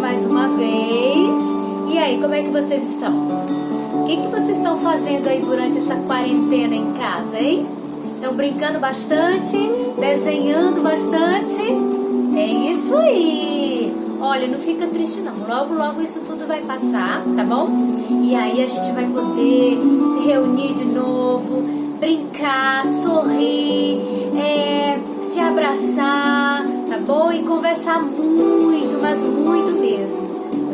mais uma vez. E aí, como é que vocês estão? O que vocês estão fazendo aí durante essa quarentena em casa, hein? Estão brincando bastante? Desenhando bastante? É isso aí! Olha, não fica triste não. Logo, logo isso tudo vai passar, tá bom? E aí a gente vai poder se reunir de novo, brincar, sorrir, se abraçar, tá bom? E conversar muito, mas muito mesmo.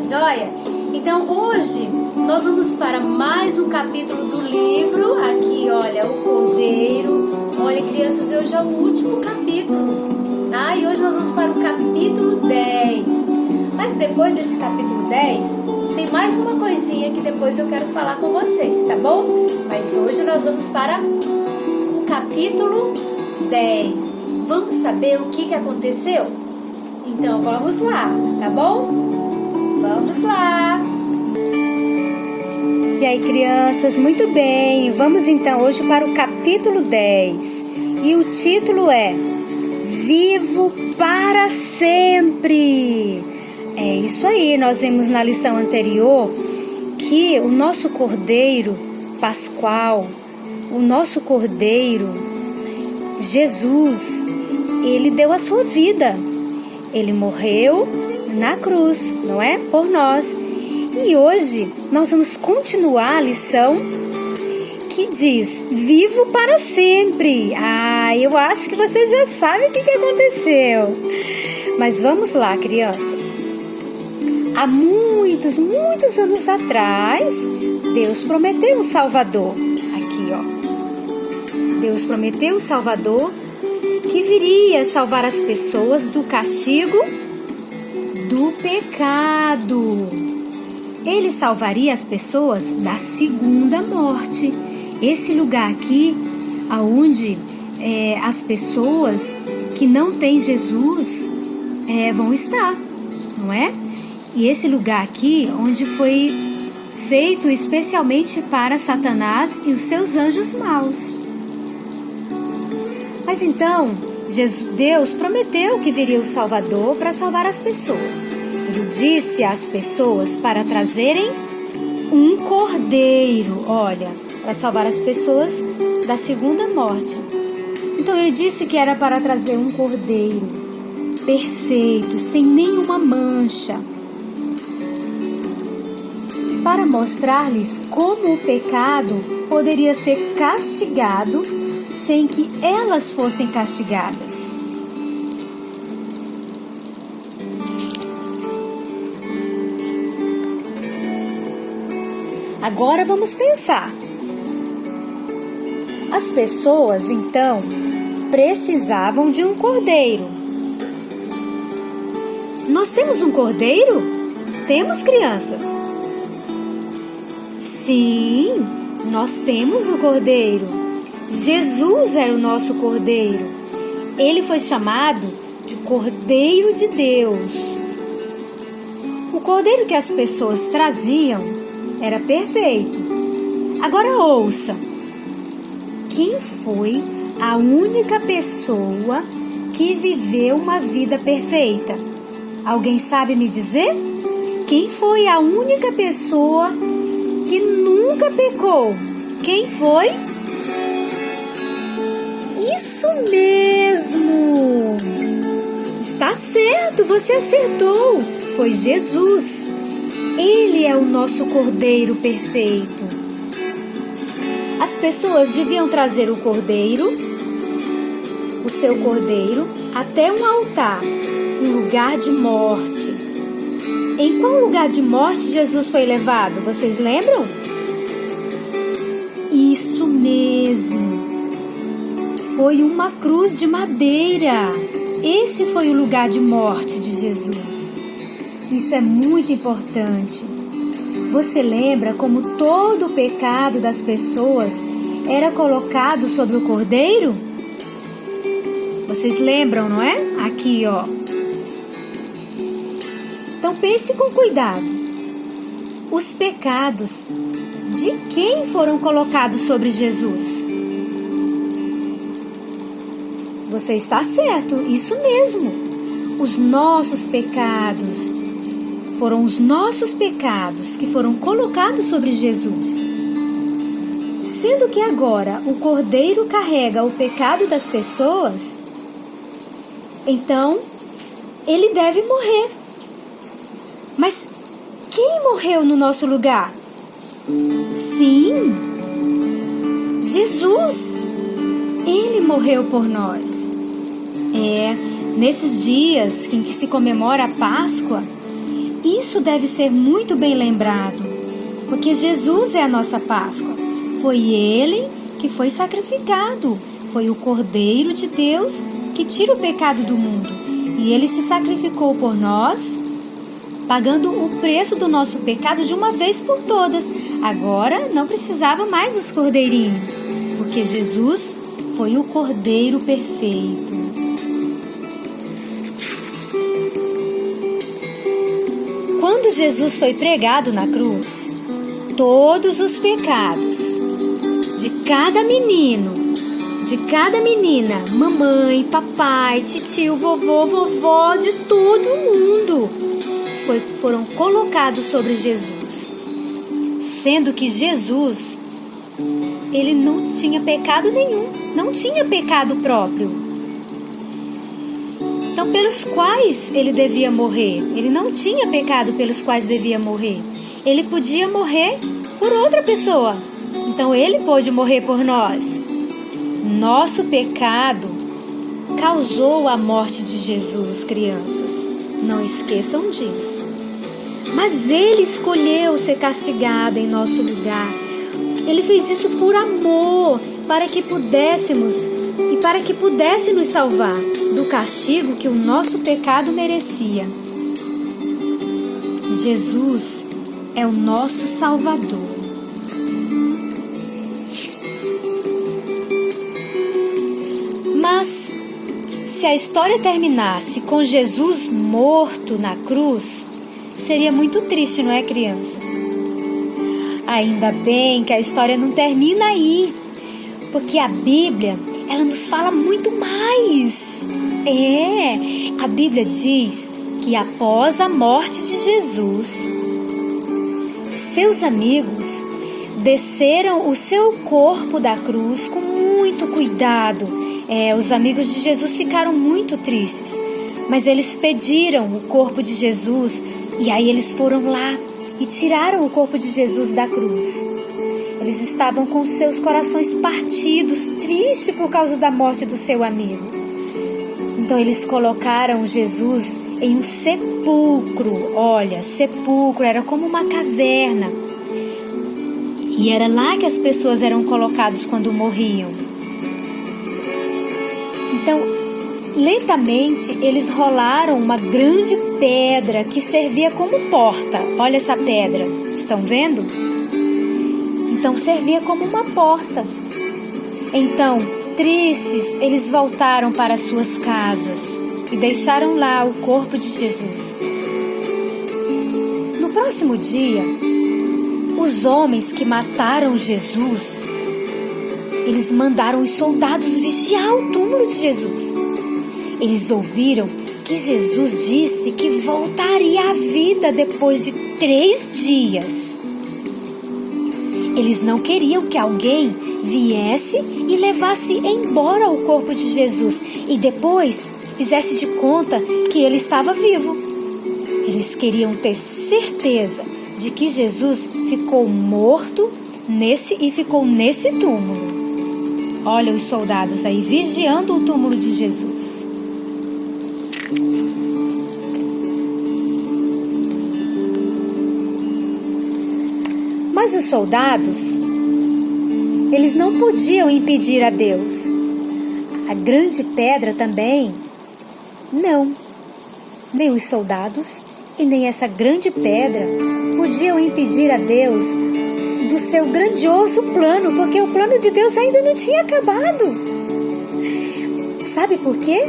Joia? Então hoje nós vamos para mais um capítulo do livro. Aqui, olha, o Cordeiro. Olha, crianças, hoje é o último capítulo, tá? E hoje nós vamos para o capítulo 10. Mas depois desse capítulo 10, tem mais uma coisinha que depois eu quero falar com vocês, tá bom? Mas hoje nós vamos para o capítulo 10. Vamos saber o que aconteceu? Então vamos lá, tá bom? Vamos lá! E aí, crianças, muito bem. Vamos então hoje para o capítulo 10. E o título é Vivo para Sempre. É isso aí, nós vimos na lição anterior que o nosso Cordeiro Pascual, o nosso Cordeiro Jesus, ele deu a sua vida. Ele morreu na cruz, não é? Por nós. E hoje nós vamos continuar a lição que diz Vivo para Sempre. Eu acho que vocês já sabem o que aconteceu. Mas vamos lá, crianças. Há muitos anos atrás, Deus prometeu um Salvador. Aqui, ó. Deus prometeu um Salvador que viria salvar as pessoas do castigo do pecado. Ele salvaria as pessoas da segunda morte. Esse lugar aqui, aonde as pessoas que não têm Jesus vão estar, não é? E esse lugar aqui, onde foi feito especialmente para Satanás e os seus anjos maus. Mas então, Deus prometeu que viria o Salvador para salvar as pessoas. Ele disse às pessoas para trazerem um cordeiro, olha, para salvar as pessoas da segunda morte. Então ele disse que era para trazer um cordeiro perfeito, sem nenhuma mancha, para mostrar-lhes como o pecado poderia ser castigado sem que elas fossem castigadas. Agora vamos pensar. As pessoas, então, precisavam de um cordeiro. Nós temos um cordeiro? Temos, crianças? Sim, nós temos um cordeiro. Jesus era o nosso cordeiro. Ele foi chamado de Cordeiro de Deus. O cordeiro que as pessoas traziam era perfeito. Agora ouça. Quem foi a única pessoa que viveu uma vida perfeita? Alguém sabe me dizer? Quem foi a única pessoa que nunca pecou? Quem foi? Isso mesmo! Está certo, você acertou. Foi Jesus. Ele é o nosso Cordeiro perfeito. As pessoas deviam trazer o cordeiro, o seu cordeiro, até um altar, um lugar de morte. Em qual lugar de morte Jesus foi levado? Vocês lembram? Isso mesmo. Foi uma cruz de madeira. Esse foi o lugar de morte de Jesus. Isso é muito importante. Você lembra como todo o pecado das pessoas era colocado sobre o cordeiro? Vocês lembram, não é? Aqui, ó. Então pense com cuidado. Os pecados de quem foram colocados sobre Jesus? Você está certo, isso mesmo. Os nossos pecados foram os nossos pecados que foram colocados sobre Jesus. Sendo que agora o Cordeiro carrega o pecado das pessoas, então ele deve morrer. Mas quem morreu no nosso lugar? Sim, Jesus. Ele morreu por nós. Nesses dias em que se comemora a Páscoa, isso deve ser muito bem lembrado, porque Jesus é a nossa Páscoa. Foi Ele que foi sacrificado, foi o Cordeiro de Deus que tira o pecado do mundo. E Ele se sacrificou por nós, pagando o preço do nosso pecado de uma vez por todas. Agora não precisava mais dos cordeirinhos, porque Jesus foi o Cordeiro perfeito. Quando Jesus foi pregado na cruz, todos os pecados de cada menino, de cada menina, mamãe, papai, titio, vovô, vovó, de todo mundo, foram colocados sobre Jesus. Sendo que Jesus, ele não tinha pecado nenhum, não tinha pecado próprio. Então, pelos quais ele devia morrer? Ele não tinha pecado pelos quais devia morrer. Ele podia morrer por outra pessoa. Então, ele pôde morrer por nós. Nosso pecado causou a morte de Jesus, crianças. Não esqueçam disso. Mas ele escolheu ser castigado em nosso lugar. Ele fez isso por amor, para que pudéssemos e para que pudesse nos salvar do castigo que o nosso pecado merecia. Jesus é o nosso Salvador. Mas se a história terminasse com Jesus morto na cruz, seria muito triste, não é, crianças? Ainda bem que a história não termina aí, porque a Bíblia, ela nos fala muito mais. A Bíblia diz que após a morte de Jesus, seus amigos desceram o seu corpo da cruz com muito cuidado. Os amigos de Jesus ficaram muito tristes, mas eles pediram o corpo de Jesus e aí eles foram lá e tiraram o corpo de Jesus da cruz. Eles estavam com seus corações partidos, tristes por causa da morte do seu amigo. Então eles colocaram Jesus em um sepulcro. Olha, sepulcro era como uma caverna. E era lá que as pessoas eram colocadas quando morriam. Então, lentamente, eles rolaram uma grande pedra que servia como porta. Olha essa pedra, estão vendo? Então, servia como uma porta. Então, tristes, eles voltaram para suas casas e deixaram lá o corpo de Jesus. No próximo dia, os homens que mataram Jesus, eles mandaram os soldados vigiar o túmulo de Jesus. Eles ouviram que Jesus disse que voltaria à vida depois de 3 dias. Eles não queriam que alguém viesse e levasse embora o corpo de Jesus e depois fizesse de conta que ele estava vivo. Eles queriam ter certeza de que Jesus ficou morto ficou nesse túmulo. Olha os soldados aí vigiando o túmulo de Jesus. Mas os soldados, eles não podiam impedir a Deus. A grande pedra também, não. Nem os soldados e nem essa grande pedra podiam impedir a Deus do seu grandioso plano, porque o plano de Deus ainda não tinha acabado. Sabe por quê?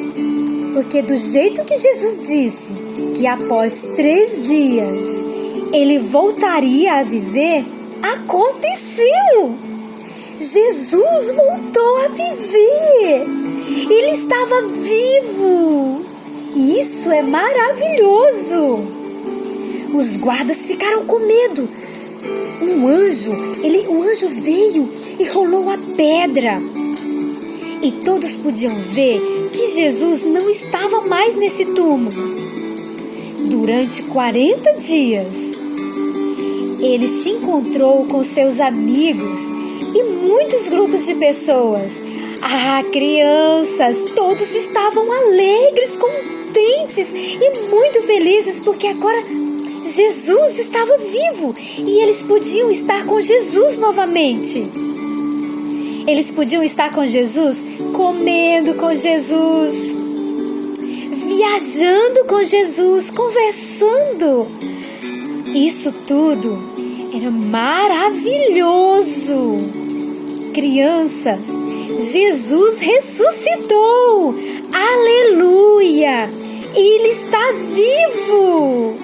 Porque do jeito que Jesus disse que após 3 dias ele voltaria a viver, aconteceu! Jesus voltou a viver! Ele estava vivo! E isso é maravilhoso! Os guardas ficaram com medo. O anjo veio e rolou a pedra. E todos podiam ver que Jesus não estava mais nesse túmulo. Durante 40 dias, ele se encontrou com seus amigos e muitos grupos de pessoas. Crianças, todos estavam alegres, contentes e muito felizes porque agora Jesus estava vivo e eles podiam estar com Jesus novamente. Eles podiam estar com Jesus, comendo com Jesus, viajando com Jesus, conversando. Isso tudo era maravilhoso. Crianças, Jesus ressuscitou. Aleluia! Ele está vivo.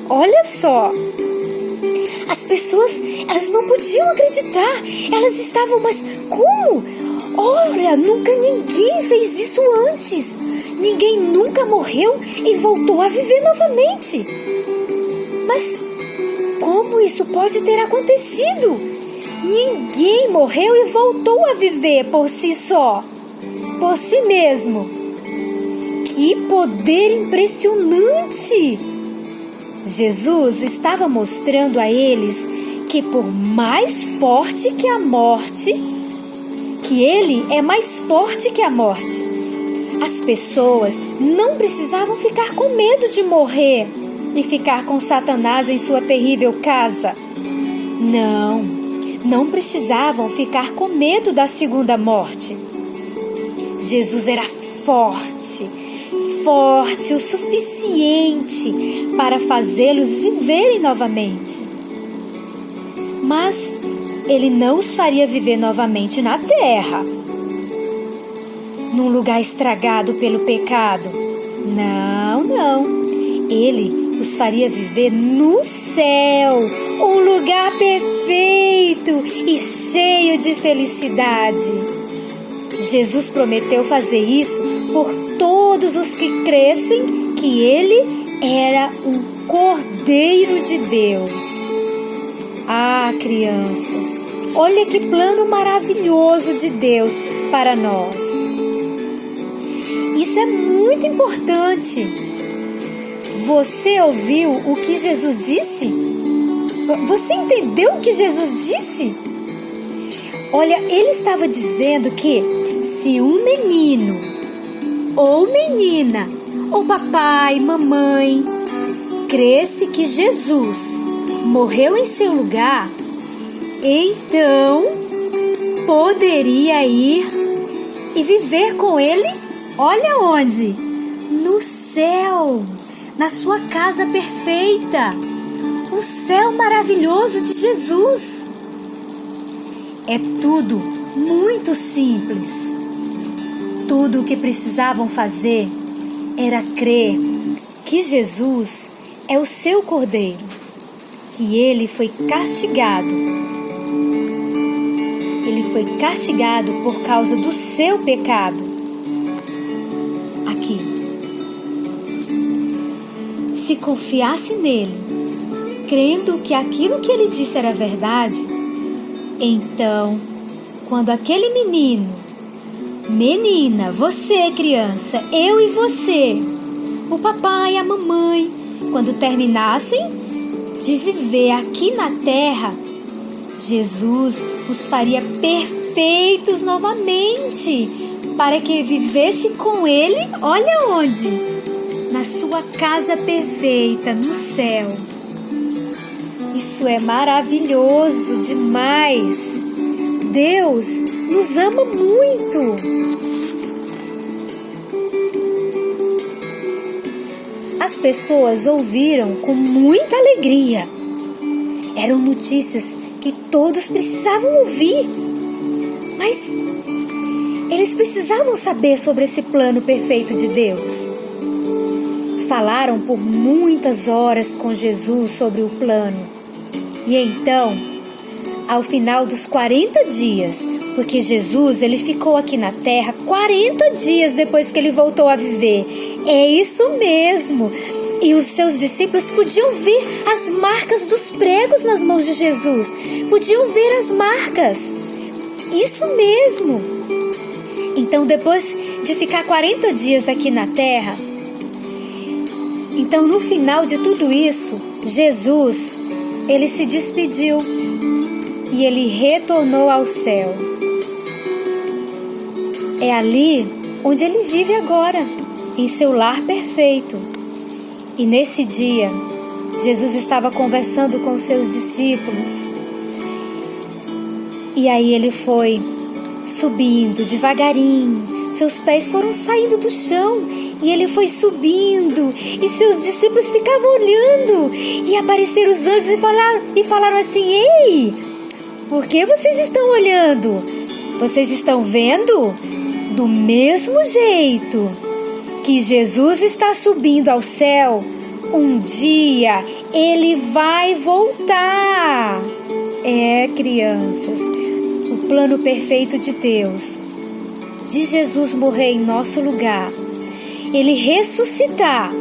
Olha só. As pessoas, elas não podiam acreditar. Elas estavam, mas como? Ora, nunca ninguém fez isso antes. Ninguém nunca morreu e voltou a viver novamente. Mas como isso pode ter acontecido? Ninguém morreu e voltou a viver por si só, por si mesmo. Que poder impressionante! Jesus estava mostrando a eles que por mais forte que a morte, que ele é mais forte que a morte. As pessoas não precisavam ficar com medo de morrer e ficar com Satanás em sua terrível casa. Não precisavam ficar com medo da segunda morte. Jesus era forte o suficiente para fazê-los viverem novamente. Mas ele não os faria viver novamente na terra, num lugar estragado pelo pecado. Não. Ele os faria viver no céu, um lugar perfeito e cheio de felicidade. Jesus prometeu fazer isso por todos os que crescem que ele era um Cordeiro de Deus. Crianças, olha que plano maravilhoso de Deus para nós. Isso é muito importante. Você ouviu o que Jesus disse? Você entendeu o que Jesus disse? Olha, ele estava dizendo que se um menino ou menina, ou papai, mamãe, cresce que Jesus morreu em seu lugar, então poderia ir e viver com ele, olha onde? No céu, na sua casa perfeita, o céu maravilhoso de Jesus. É tudo muito simples. Tudo o que precisavam fazer era crer que Jesus é o seu Cordeiro, que ele foi castigado. Ele foi castigado por causa do seu pecado. Aqui. Se confiasse nele, crendo que aquilo que ele disse era verdade, então, quando aquele menina, você criança, eu e você, o papai e a mamãe, quando terminassem de viver aqui na terra, Jesus os faria perfeitos novamente, para que vivesse com ele, olha onde? Na sua casa perfeita, no céu. Isso é maravilhoso demais. Deus nos ama muito. As pessoas ouviram com muita alegria. Eram notícias que todos precisavam ouvir. Mas eles precisavam saber sobre esse plano perfeito de Deus. Falaram por muitas horas com Jesus sobre o plano. E então, ao final dos 40 dias, porque Jesus ele ficou aqui na terra 40 dias depois que ele voltou a viver. É isso mesmo. E os seus discípulos podiam ver as marcas dos pregos nas mãos de Jesus. Podiam ver as marcas. Isso mesmo. Então, depois de ficar 40 dias aqui na terra, então no final de tudo isso, Jesus, ele se despediu e ele retornou ao céu. É ali onde ele vive agora, em seu lar perfeito. E nesse dia, Jesus estava conversando com os seus discípulos. E aí ele foi subindo devagarinho. Seus pés foram saindo do chão. E ele foi subindo. E seus discípulos ficavam olhando. E apareceram os anjos e falaram assim: ei, por que vocês estão olhando? Vocês estão vendo? Do mesmo jeito que Jesus está subindo ao céu, um dia ele vai voltar. Crianças, o plano perfeito de Deus, de Jesus morrer em nosso lugar, ele ressuscitar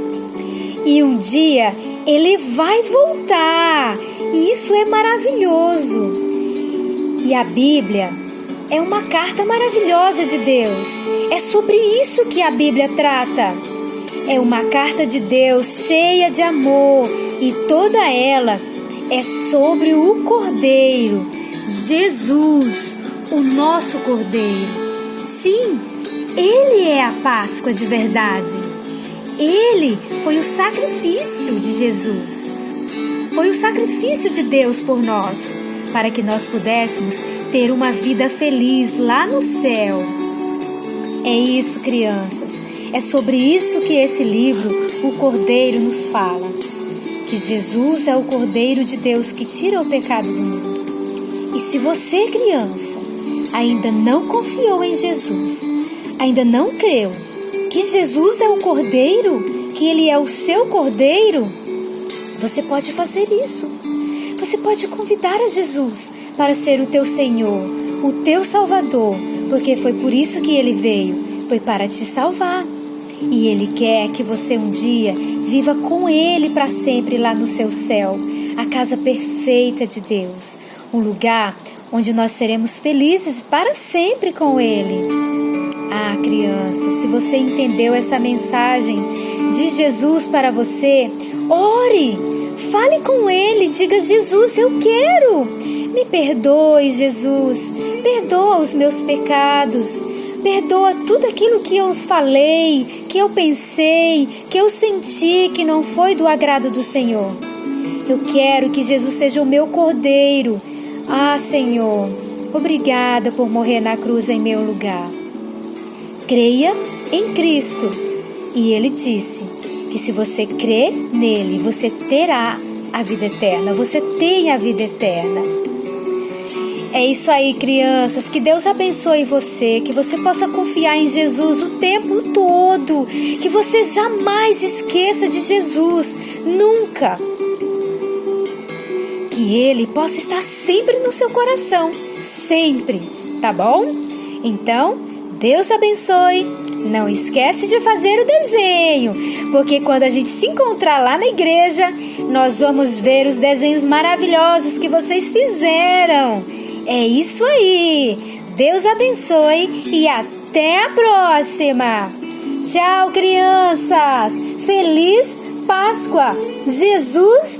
e um dia ele vai voltar. E isso é maravilhoso. E a Bíblia é uma carta maravilhosa de Deus. É sobre isso que a Bíblia trata. É uma carta de Deus cheia de amor. E toda ela é sobre o Cordeiro, Jesus, o nosso Cordeiro. Sim, Ele é a Páscoa de verdade. Ele foi o sacrifício de Jesus. Foi o sacrifício de Deus por nós, para que nós pudéssemos ter uma vida feliz lá no céu. É isso, crianças. É sobre isso que esse livro, o Cordeiro, nos fala. Que Jesus é o Cordeiro de Deus que tira o pecado do mundo. E se você, criança, ainda não confiou em Jesus, ainda não creu que Jesus é o Cordeiro, que Ele é o seu Cordeiro, você pode fazer isso. Você pode convidar a Jesus para ser o teu Senhor, o teu Salvador, porque foi por isso que Ele veio, foi para te salvar. E Ele quer que você um dia viva com Ele para sempre lá no seu céu, a casa perfeita de Deus, um lugar onde nós seremos felizes para sempre com Ele. Criança, se você entendeu essa mensagem de Jesus para você, ore, fale com Ele, diga: Jesus, eu quero, me perdoe, Jesus, perdoa os meus pecados, perdoa tudo aquilo que eu falei, que eu pensei, que eu senti que não foi do agrado do Senhor. Eu quero que Jesus seja o meu Cordeiro. Senhor, obrigada por morrer na cruz em meu lugar. Creia em Cristo. E Ele disse que se você crer nele, você terá a vida eterna. Você tem a vida eterna. É isso aí, crianças. Que Deus abençoe você. Que você possa confiar em Jesus o tempo todo. Que você jamais esqueça de Jesus. Nunca. Que Ele possa estar sempre no seu coração. Sempre. Tá bom? Então, Deus abençoe. Não esquece de fazer o desenho. Porque quando a gente se encontrar lá na igreja, nós vamos ver os desenhos maravilhosos que vocês fizeram. É isso aí. Deus abençoe e até a próxima. Tchau, crianças. Feliz Páscoa. Jesus